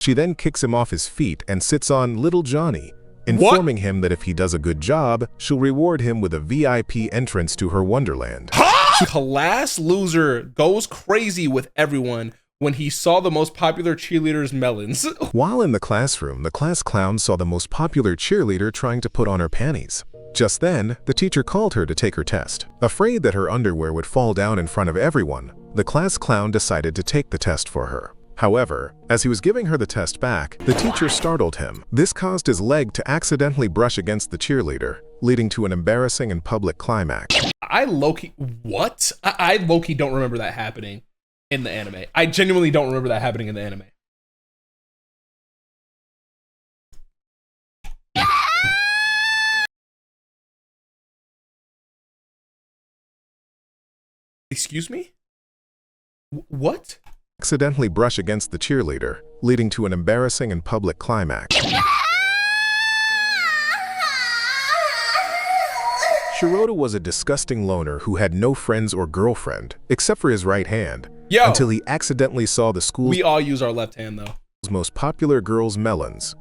She then kicks him off his feet and sits on little Johnny, informing him that if he does a good job, she'll reward him with a VIP entrance to her wonderland. Class loser goes crazy with everyone when he saw the most popular cheerleader's melons. While in the classroom, the class clown saw the most popular cheerleader trying to put on her panties. Just then, the teacher called her to take her test. Afraid that her underwear would fall down in front of everyone, the class clown decided to take the test for her. However, as he was giving her the test back, the teacher startled him. This caused his leg to accidentally brush against the cheerleader, leading to an embarrassing and public climax. I low-key don't remember that happening in the anime. I genuinely don't remember that happening in the anime. Excuse me? What? Accidentally brush against the cheerleader, leading to an embarrassing and public climax. Shirota was a disgusting loner who had no friends or girlfriend, except for his right hand, until he accidentally saw the school's We all use our left hand, though. Most popular girls' melons.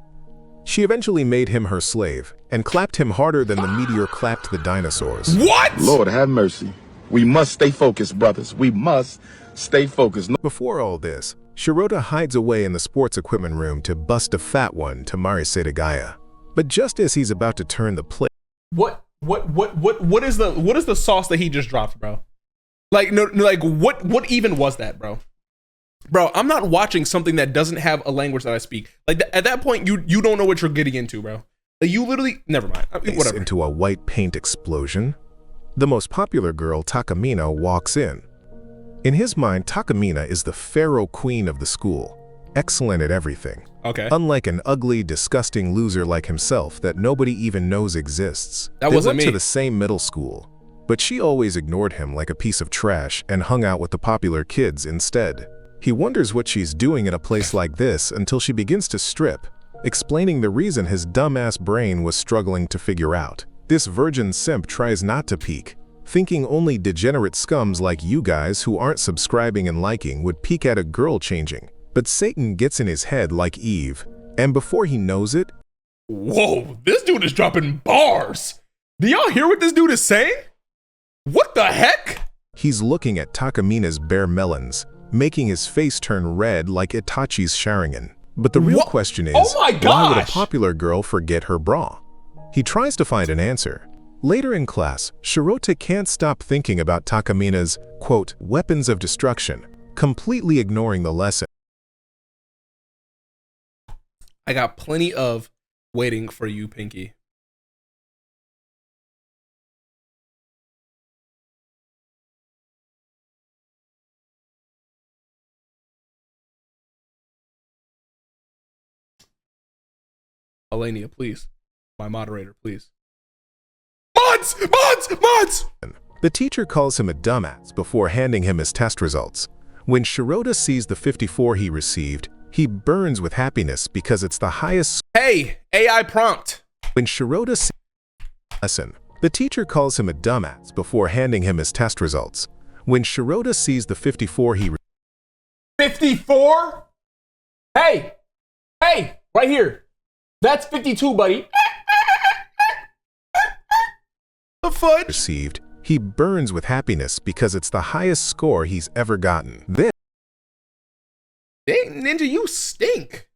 She eventually made him her slave, and clapped him harder than the meteor clapped the dinosaurs. What? Lord have mercy. We must stay focused, brothers. We must stay focused. Before all this, Shirota hides away in the sports equipment room to bust a fat one to Marisetagaya. But just as he's about to turn the plate, What is the sauce that he just dropped, bro? Like, no, like what even was that, bro? Bro, I'm not watching something that doesn't have a language that I speak. Like, at that point, you don't know what you're getting into, bro. Like, you literally, never mind. Whatever. Into a white paint explosion, the most popular girl, Takamina, walks in. In his mind, Takamina is the pharaoh queen of the school, excellent at everything. Okay. Unlike an ugly, disgusting loser like himself that nobody even knows exists. That they wasn't went me. to the same middle school, but she always ignored him like a piece of trash and hung out with the popular kids instead. He wonders what she's doing in a place like this until she begins to strip, explaining the reason his dumbass brain was struggling to figure out. This virgin simp tries not to peek, thinking only degenerate scums like you guys who aren't subscribing and liking would peek at a girl changing. But Satan gets in his head like Eve, and before he knows it, whoa, this dude is dropping bars. Do y'all hear what this dude is saying? What the heck? he's looking at Takamina's bare melons, making his face turn red like Itachi's Sharingan. But the real question is, why would a popular girl forget her bra? He tries to find an answer. Later in class, Shirota can't stop thinking about Takamina's, quote, weapons of destruction, completely ignoring the lesson. I got plenty of waiting for you, Pinky. Alania, please. My moderator, please. Mods! The teacher calls him a dumbass before handing him his test results. When Shirota sees the 54 he received, he burns with happiness because it's the highest. Hey, AI prompt. When Shirota sees lesson, the teacher calls him a dumbass before handing him his test results. When Shirota sees the 54 he 54? Hey, right here. That's 52, buddy. The fudge received, he burns with happiness because it's the highest score he's ever gotten. Then, dang, Ninja, you stink.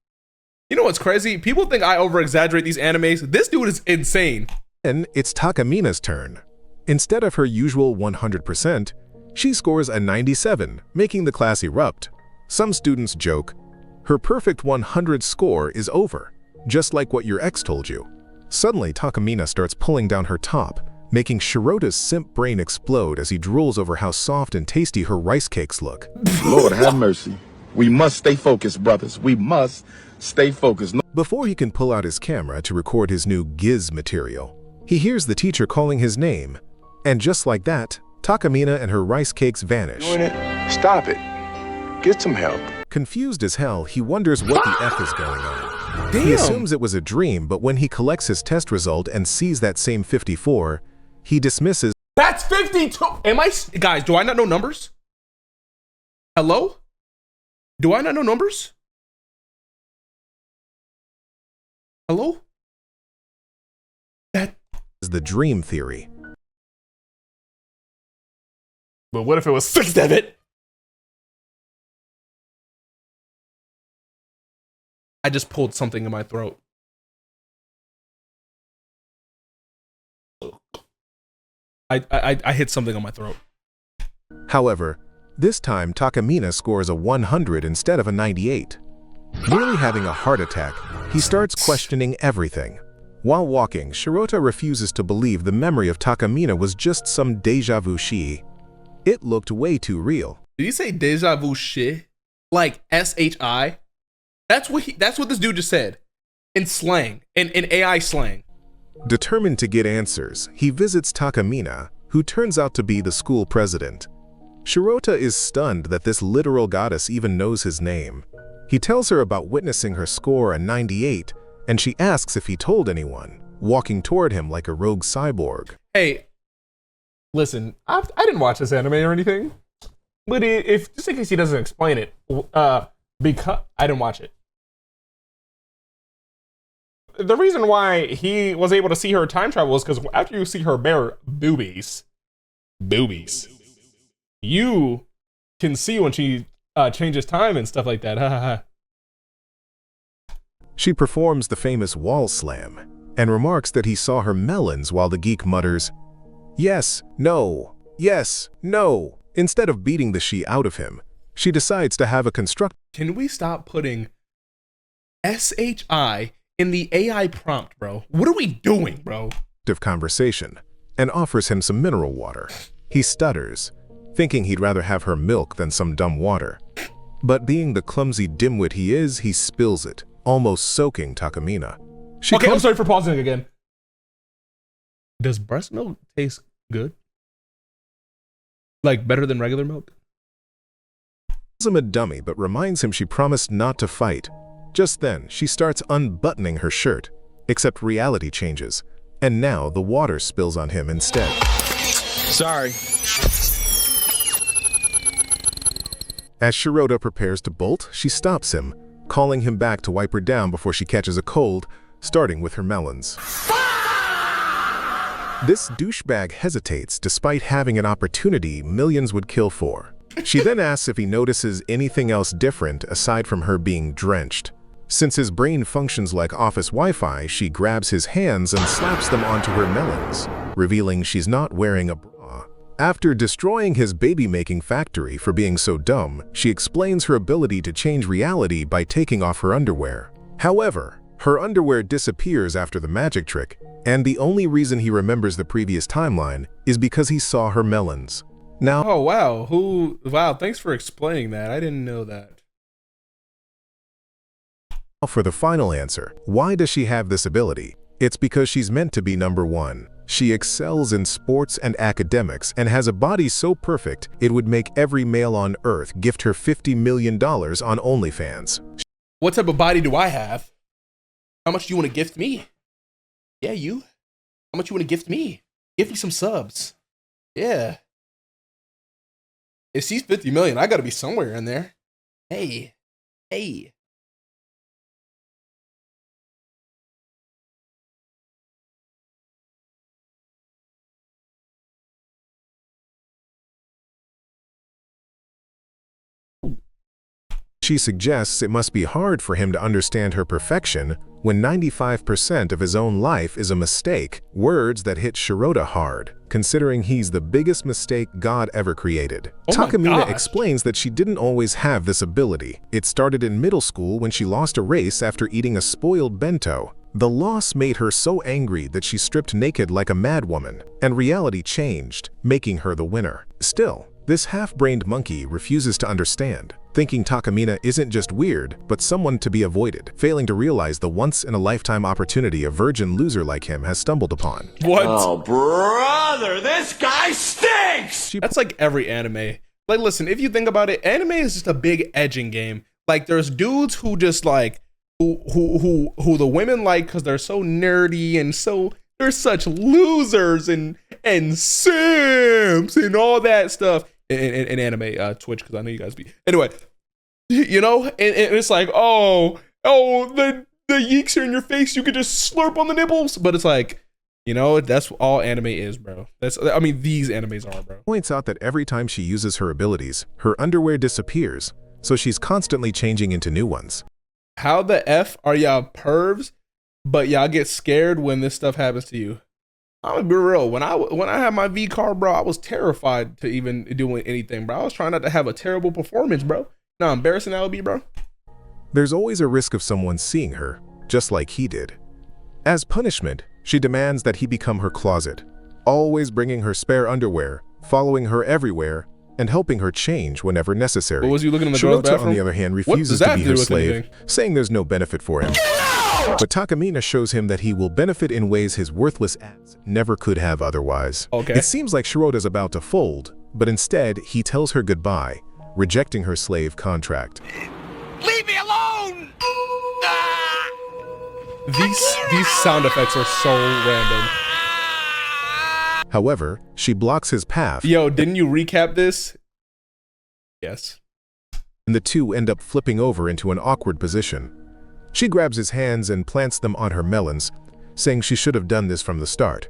You know what's crazy? People think I over-exaggerate these animes. This dude is insane. and it's Takamina's turn. Instead of her usual 100%, she scores a 97, making the class erupt. Some students joke, her perfect 100 score is over, just like what your ex told you. Suddenly, Takamina starts pulling down her top, making Shirota's simp brain explode as he drools over how soft and tasty her rice cakes look. Lord have mercy. We must stay focused, brothers. We must stay focused. Before he can pull out his camera to record his new Giz material, he hears the teacher calling his name, and just like that, Takamina and her rice cakes vanish. Doing it? Stop it. Get some help. Confused as hell, he wonders what the F is going on. Damn. He assumes it was a dream, but when he collects his test result and sees that same 54, he dismisses. That's 52. Guys, do I not know numbers? Hello? Do I not know numbers? Hello? That is the dream theory. But what if it was 6 Devitt? I just pulled something in my throat. I hit something on my throat. However, this time Takamina scores a 100 instead of a 98. Nearly having a heart attack, he starts questioning everything. While walking, Shirota refuses to believe the memory of Takamina was just some deja vu shit. It looked way too real. Did he say deja vu shit? Like SHI? That's what this dude just said. In slang. In AI slang. Determined to get answers, he visits Takamina, who turns out to be the school president. Shirota is stunned that this literal goddess even knows his name. He tells her about witnessing her score a 98, and she asks if he told anyone, walking toward him like a rogue cyborg. Hey, listen, I didn't watch this anime or anything, but if just in case he doesn't explain it, because I didn't watch it. The reason why he was able to see her time travel is because after you see her bare boobies, you can see when she changes time and stuff like that. She performs the famous wall slam, and remarks that he saw her melons while the geek mutters, "Yes, no, yes, no." Instead of beating the she out of him, she decides to have a constructive Can we stop putting SHI in the AI prompt, bro? What are we doing, bro? conversation, and offers him some mineral water. He stutters, thinking he'd rather have her milk than some dumb water. But being the clumsy dimwit he is, he spills it, almost soaking Takamina. Okay, I'm sorry for pausing again. Does breast milk taste good? Like better than regular milk? Calls him a dummy but reminds him she promised not to fight. Just then, she starts unbuttoning her shirt, except reality changes, and now the water spills on him instead. Sorry. As Shirota prepares to bolt, she stops him, calling him back to wipe her down before she catches a cold, starting with her melons. This douchebag hesitates despite having an opportunity millions would kill for. She then asks if he notices anything else different aside from her being drenched. Since his brain functions like office Wi-Fi, she grabs his hands and slaps them onto her melons, revealing she's not wearing a bra. After destroying his baby-making factory for being so dumb, she explains her ability to change reality by taking off her underwear. However, her underwear disappears after the magic trick, and the only reason he remembers the previous timeline is because he saw her melons. Now, Oh, wow. Wow, thanks for explaining that. I didn't know that. for the final answer, why does she have this ability? It's because she's meant to be number one. She excels in sports and academics and has a body so perfect it would make every male on Earth gift her $50 million on OnlyFans. What type of body do I have? How much do you want to gift me? Yeah, you. How much you want to gift me? Give me some subs. Yeah. If she's 50 million, I gotta be somewhere in there. Hey. She suggests it must be hard for him to understand her perfection when 95% of his own life is a mistake, words that hit Shirota hard, considering he's the biggest mistake God ever created. Oh my Takamina gosh. explains that she didn't always have this ability. It started in middle school when she lost a race after eating a spoiled bento. The loss made her so angry that she stripped naked like a madwoman, and reality changed, making her the winner. Still, this half-brained monkey refuses to understand, thinking Takamina isn't just weird, but someone to be avoided, failing to realize the once-in-a-lifetime opportunity a virgin loser like him has stumbled upon. What? Oh, brother, this guy stinks! That's like every anime. Like, listen, if you think about it, anime is just a big edging game. Like, there's dudes who just like, who the women like because they're so nerdy and so, they're such losers and simps and all that stuff. In anime, Twitch, because I know you guys be. Anyway, you know, and it's like, the the yeeks are in your face, you could just slurp on the nipples. But it's like, you know, that's all anime is, bro. I mean, these animes are, bro. Points out that every time she uses her abilities, her underwear disappears, so she's constantly changing into new ones. How the F are y'all pervs, but y'all get scared when this stuff happens to you? I'm gonna be real. When I had my V car, bro, I was terrified to even do anything, bro. I was trying not to have a terrible performance, bro. Now embarrassing that would be, bro. There's always a risk of someone seeing her, just like he did. As punishment, she demands that he become her closet, always bringing her spare underwear, following her everywhere, and helping her change whenever necessary. What was you looking in the girl's Shirota, bathroom? on the other hand, refuses to be her slave, anything? saying there's no benefit for him. But Takamina shows him that he will benefit in ways his worthless ass never could have otherwise. Okay. It seems like Shirota's about to fold, but instead, he tells her goodbye, rejecting her slave contract. Leave me alone! These sound effects are so random. However, she blocks his path, Yo, didn't you recap this? Yes. and the two end up flipping over into an awkward position. She grabs his hands and plants them on her melons, saying she should have done this from the start.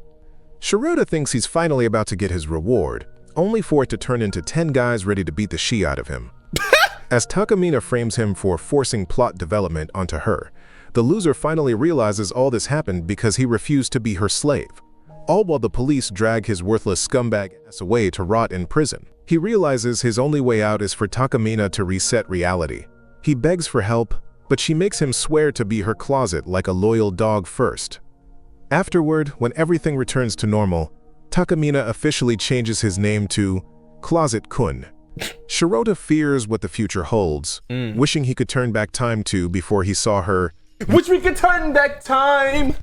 Shirota thinks he's finally about to get his reward, only for it to turn into 10 guys ready to beat the shit out of him. As Takamina frames him for forcing plot development onto her, the loser finally realizes all this happened because he refused to be her slave, all while the police drag his worthless scumbag ass away to rot in prison. He realizes his only way out is for Takamina to reset reality. He begs for help, but she makes him swear to be her closet like a loyal dog first. Afterward, when everything returns to normal, Takamina officially changes his name to Closet Kun. Shirota fears what the future holds, wishing he could turn back time to before he saw her. Wish we could turn back time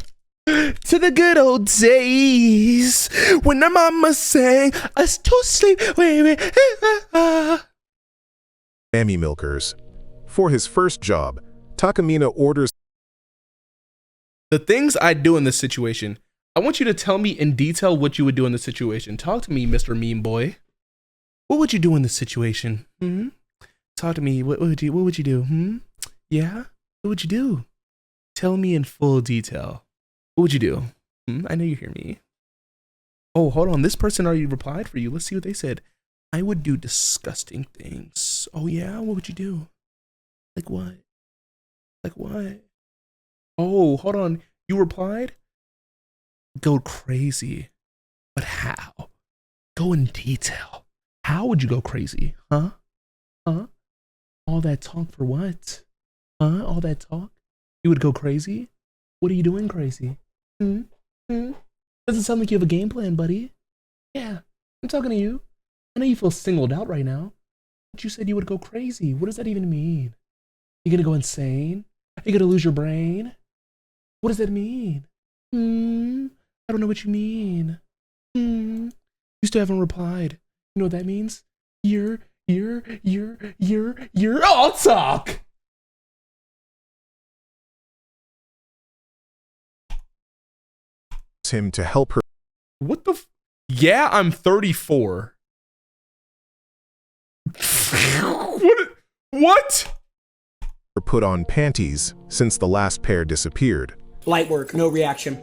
To the good old days when our mama sang us to sleep. Mammy milkers. For his first job, Takamina orders The things I do in this situation, I want you to tell me in detail what you would do in this situation. Talk to me, Mr. Meme Boy. What would you do in this situation? Talk to me. What would you do? Yeah? What would you do? Tell me in full detail. What would you do? I know you hear me. Oh, hold on. This person already replied for you. Let's see what they said. I would do disgusting things. Oh, yeah? What would you do? Like what? Like what? Oh, hold on. You replied? Go crazy. But how? Go in detail. How would you go crazy? Huh? All that talk for what? All that talk? You would go crazy? What are you doing crazy? Doesn't sound like you have a game plan, buddy. Yeah, I'm talking to you. I know you feel singled out right now, but you said you would go crazy. What does that even mean? You gonna go insane? Are you gonna lose your brain? What does that mean? I don't know what you mean. You still haven't replied. You know what that means? You're I'll talk! him to help her What the Yeah, I'm 34. What? put on panties since the last pair disappeared. Light work, no reaction.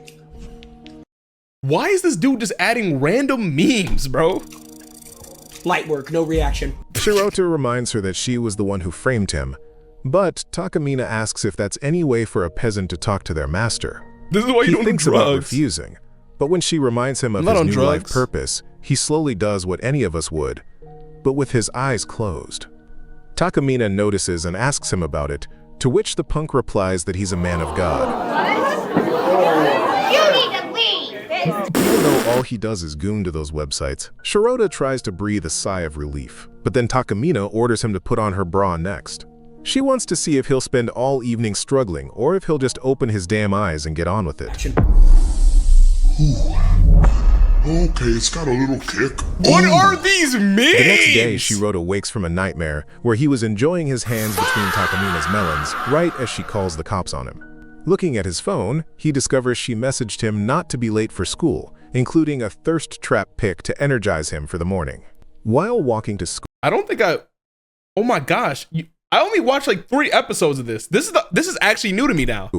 Why is this dude just adding random memes, bro? Light work, no reaction. Shirota reminds her that she was the one who framed him, but Takamina asks if that's any way for a peasant to talk to their master. This is why He you don't do thinks about drugs. refusing, but when she reminds him of Not his on new life drugs. purpose, he slowly does what any of us would, but with his eyes closed. Takamina notices and asks him about it, to which the punk replies that he's a man of God. You need to leave! Even though all he does is goon to those websites, Shirota tries to breathe a sigh of relief, but then Takamina orders him to put on her bra next. She wants to see if he'll spend all evening struggling or if he'll just open his damn eyes and get on with it. Okay, it's got a little kick. What are these memes? The next day, Shirota wakes from a nightmare where he was enjoying his hands between Takamina's melons right as she calls the cops on him. Looking at his phone, he discovers she messaged him not to be late for school, including a thirst trap pic to energize him for the morning. While walking to school, I don't think Oh my gosh. I only watched like 3 episodes of this. This is actually new to me now.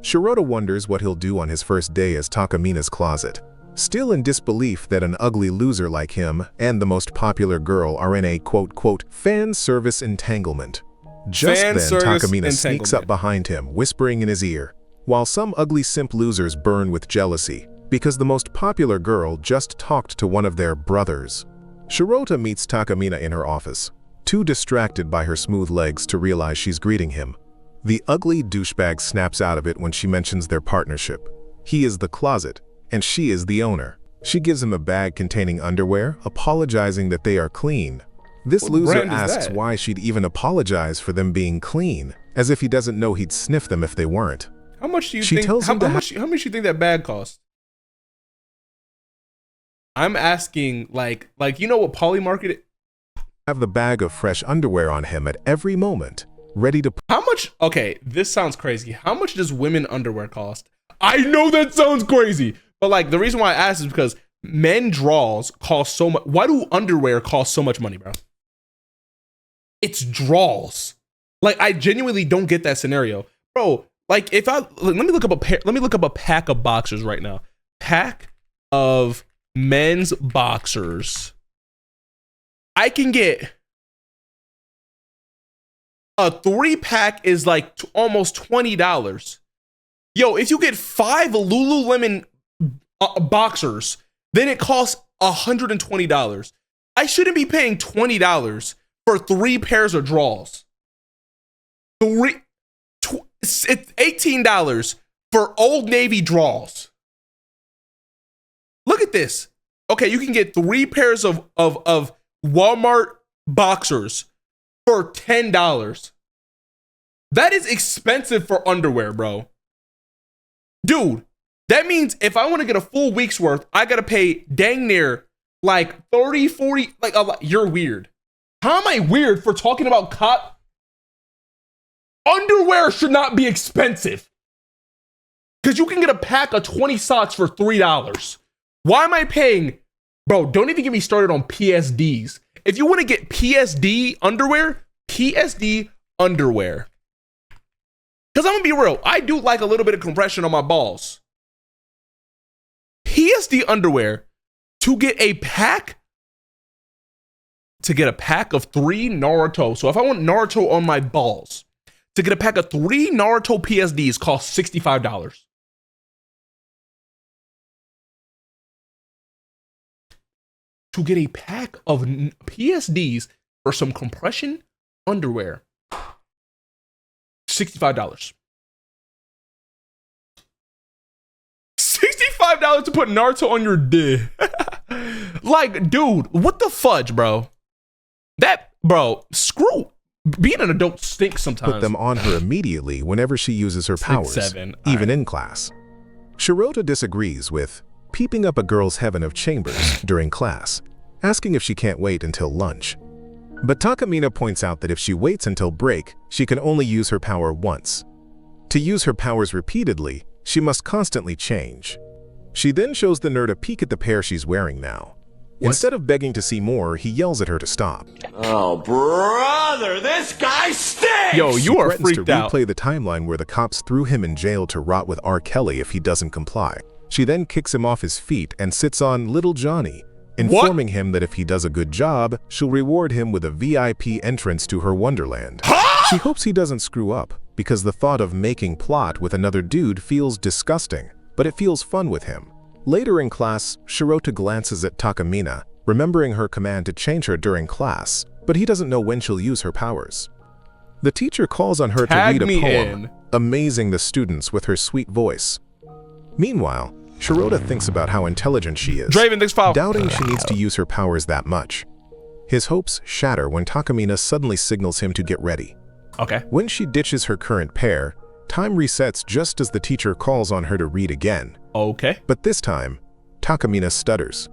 Shirota wonders what he'll do on his first day as Takamina's closet. Still in disbelief that an ugly loser like him and the most popular girl are in a quote-quote fan service entanglement. Just Fan then, service Takamina sneaks up entanglement. behind him, whispering in his ear, while some ugly simp losers burn with jealousy because the most popular girl just talked to one of their brothers. Shirota meets Takamina in her office, too distracted by her smooth legs to realize she's greeting him. The ugly douchebag snaps out of it when she mentions their partnership. He is the closet, and she is the owner. She gives him a bag containing underwear, apologizing that they are clean. This What loser brand is asks that? why she'd even apologize for them being clean, as if he doesn't know he'd sniff them if they weren't. How much do you She think? tells How, him to how much do you think that bag cost? I'm asking, like you know what Polymarket? Have the bag of fresh underwear on him at every moment, ready to How much? Okay, this sounds crazy. How much does women underwear cost? I know that sounds crazy, but like the reason why I asked is because men draws cost so much. Why do underwear cost so much money, bro? It's draws. Like I genuinely don't get that scenario, bro. Like if I let me look up a pair. Let me look up a pack of boxers right now. Pack of men's boxers. I can get a 3-pack is like almost $20. Yo, if you get 5 Lululemon boxers, then it costs $120. I shouldn't be paying $20 for 3 pairs of drawers. It's $18 for Old Navy drawers. Look at this. Okay, you can get 3 pairs of Walmart boxers for $10. That is expensive for underwear, bro. Dude, that means if I want to get a full week's worth, I got to pay dang near like 30, 40, like a lot. You're weird. How am I weird for talking about underwear should not be expensive? Because you can get a pack of 20 socks for $3. Why am I paying? Bro, don't even get me started on PSDs. If you want to get PSD underwear. Because I'm going to be real. I do like a little bit of compression on my balls. PSD underwear to get a pack. To get a pack of 3 Naruto. So if I want Naruto on my balls, to get a pack of 3 Naruto PSDs costs $65. To get a pack of PSDs for some compression underwear, $65. $65 to put Naruto on your dick. Like, dude, what the fudge, bro? Screw. Being an adult stinks sometimes. put them on her immediately whenever she uses her powers, 7. even in class. Shirota disagrees with peeping up a girl's heaven of chambers during class, asking if she can't wait until lunch. But Takamina points out that if she waits until break, she can only use her power once. To use her powers repeatedly, she must constantly change. She then shows the nerd a peek at the pair she's wearing now. Instead of begging to see more, he yells at her to stop. Oh, brother, this guy stinks! Yo, you are Threatens freaked to out. replay the timeline where the cops threw him in jail to rot with R. Kelly if he doesn't comply. She then kicks him off his feet and sits on Little Johnny, informing him that if he does a good job, she'll reward him with a VIP entrance to her wonderland. She hopes he doesn't screw up, because the thought of making plot with another dude feels disgusting, but it feels fun with him. Later in class, Shirota glances at Takamina, remembering her command to change her during class, but he doesn't know when she'll use her powers. The teacher calls on her Tag to read a me poem, in. amazing the students with her sweet voice. Meanwhile, Shirota thinks about how intelligent she is, Draven, thanks for doubting she needs to use her powers that much. His hopes shatter when Takamina suddenly signals him to get ready. Okay. When she ditches her current pair, time resets just as the teacher calls on her to read again. Okay. But this time, Takamina stutters.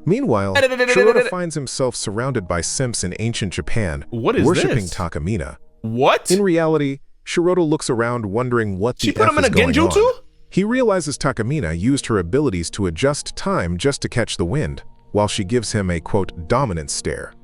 Meanwhile, Shirota finds himself surrounded by simps in ancient Japan, What is worshipping this? Takamina. What? In reality, Shirota looks around wondering what She the put F him in is a going genjutsu? on. He realizes Takamina used her abilities to adjust time just to catch the wind, while she gives him a, quote, dominant stare.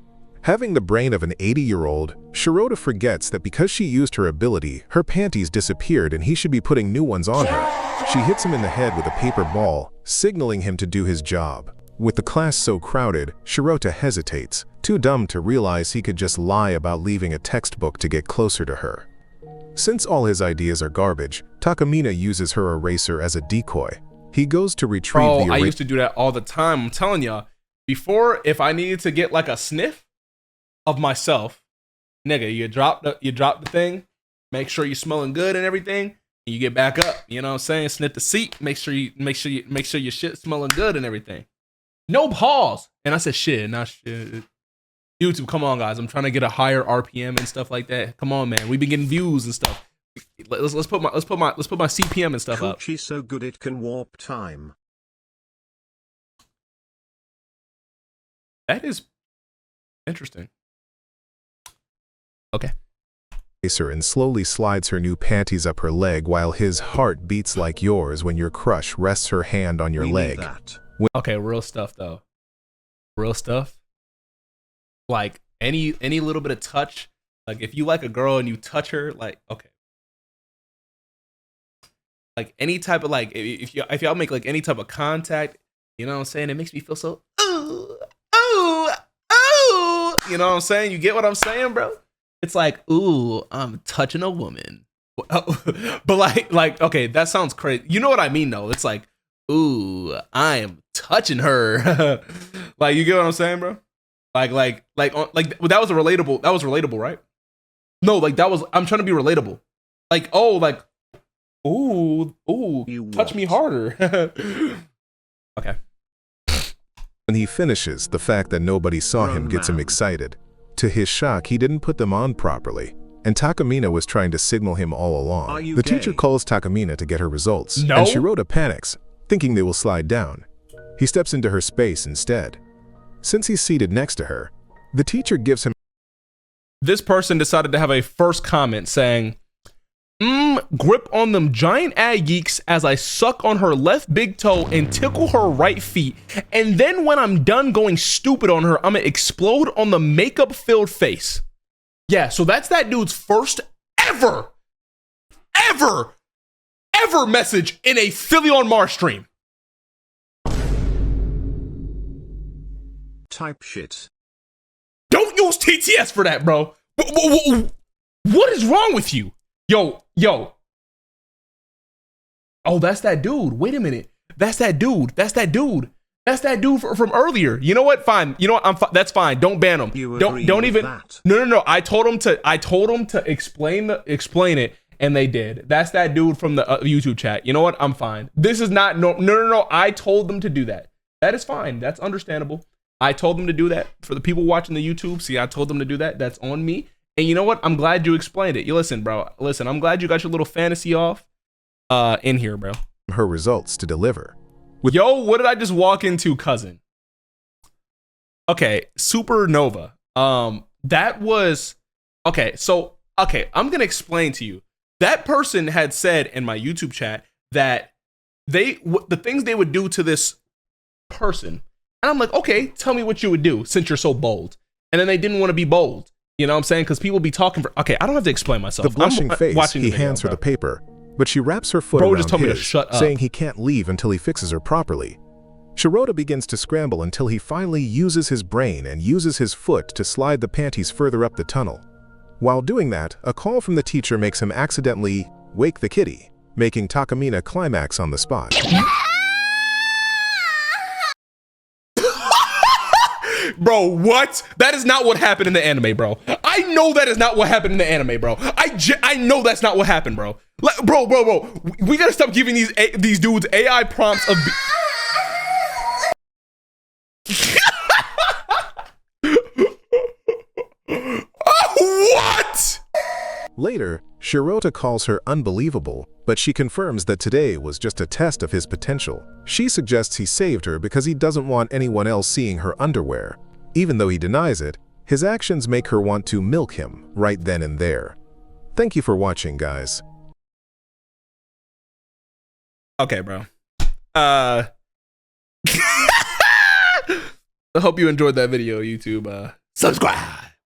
Having the brain of an 80-year-old, Shirota forgets that because she used her ability, her panties disappeared and he should be putting new ones on her. She hits him in the head with a paper ball, signaling him to do his job. With the class so crowded, Shirota hesitates, too dumb to realize he could just lie about leaving a textbook to get closer to her. Since all his ideas are garbage, Takamina uses her eraser as a decoy. He goes to retrieve the eraser. I used to do that all the time. I'm telling y'all. Before, if I needed to get like a sniff of myself, nigga, you drop the thing, make sure you're smelling good and everything, and you get back up. You know what I'm saying? Sniff the seat, make sure your shit smelling good and everything. No pause. And I said shit, not shit. YouTube, come on guys, I'm trying to get a higher RPM and stuff like that. Come on, man, we've been getting views and stuff. Let's put my CPM and stuff up. Coochie so good it can warp time. That is interesting. Okay. And slowly slides her new panties up her leg while his heart beats like yours when your crush rests her hand on your leg. Okay, real stuff though. Real stuff. Like any little bit of touch, like if you like a girl and you touch her, like okay. Like any type of like if y'all make like any type of contact, you know what I'm saying? It makes me feel so ooh. You know what I'm saying? You get what I'm saying, bro? It's like, ooh, I'm touching a woman. But like, okay, that sounds crazy. You know what I mean, though? It's like, ooh, I am touching her. Like, you get what I'm saying, bro? Like that was relatable, right? No, like that was, I'm trying to be relatable. Like, oh, like, ooh, touch me harder. Okay. When he finishes, the fact that nobody saw him gets him excited. To his shock, he didn't put them on properly, and Takamina was trying to signal him all along. The teacher calls Takamina to get her results, and Shirota panics, thinking they will slide down. He steps into her space instead. Since he's seated next to her, the teacher gives him. This person decided to have a first comment saying, grip on them giant ad geeks as I suck on her left big toe and tickle her right feet. And then when I'm done going stupid on her, I'm gonna explode on the makeup filled face. Yeah, so that's that dude's first ever message in a Philly on Mars stream. Type shit. Don't use TTS for that, bro. What is wrong with you? Yo. Oh, that's that dude. Wait a minute. That's that dude. That's that dude from earlier. You know what? Fine. You know what? That's fine. Don't ban him. Don't even. That? No. I told him to explain it, and they did. That's that dude from the YouTube chat. You know what? I'm fine. This is not no. I told them to do that. That is fine. That's understandable. I told them to do that. For the people watching the YouTube, see, I told them to do that. That's on me. And you know what? I'm glad you explained it. You listen, bro. Listen, I'm glad you got your little fantasy off in here, bro. Her results to deliver. Yo, what did I just walk into, cousin? Okay, Supernova. That was okay. So, okay, I'm gonna explain to you. That person had said in my YouTube chat that the things they would do to this person, and I'm like, okay, tell me what you would do since you're so bold. And then they didn't want to be bold. You know what I'm saying? Because people be talking for. Okay, I don't have to explain myself. The blushing face. He hands her the paper, but she wraps her foot around just told me to his, shut up. saying he can't leave until he fixes her properly. Shirota begins to scramble until he finally uses his brain and uses his foot to slide the panties further up the tunnel. While doing that, a call from the teacher makes him accidentally wake the kitty, making Takamina climax on the spot. Bro, what? That is not what happened in the anime, bro. I know that is not what happened in the anime, bro. I know that's not what happened, bro. Bro. We gotta stop giving these dudes AI prompts of. What? Later, Shirota calls her unbelievable, but she confirms that today was just a test of his potential. She suggests he saved her because he doesn't want anyone else seeing her underwear. Even though he denies it, his actions make her want to milk him right then and there. Thank you for watching, guys. Okay, bro. I hope you enjoyed that video, YouTube. subscribe.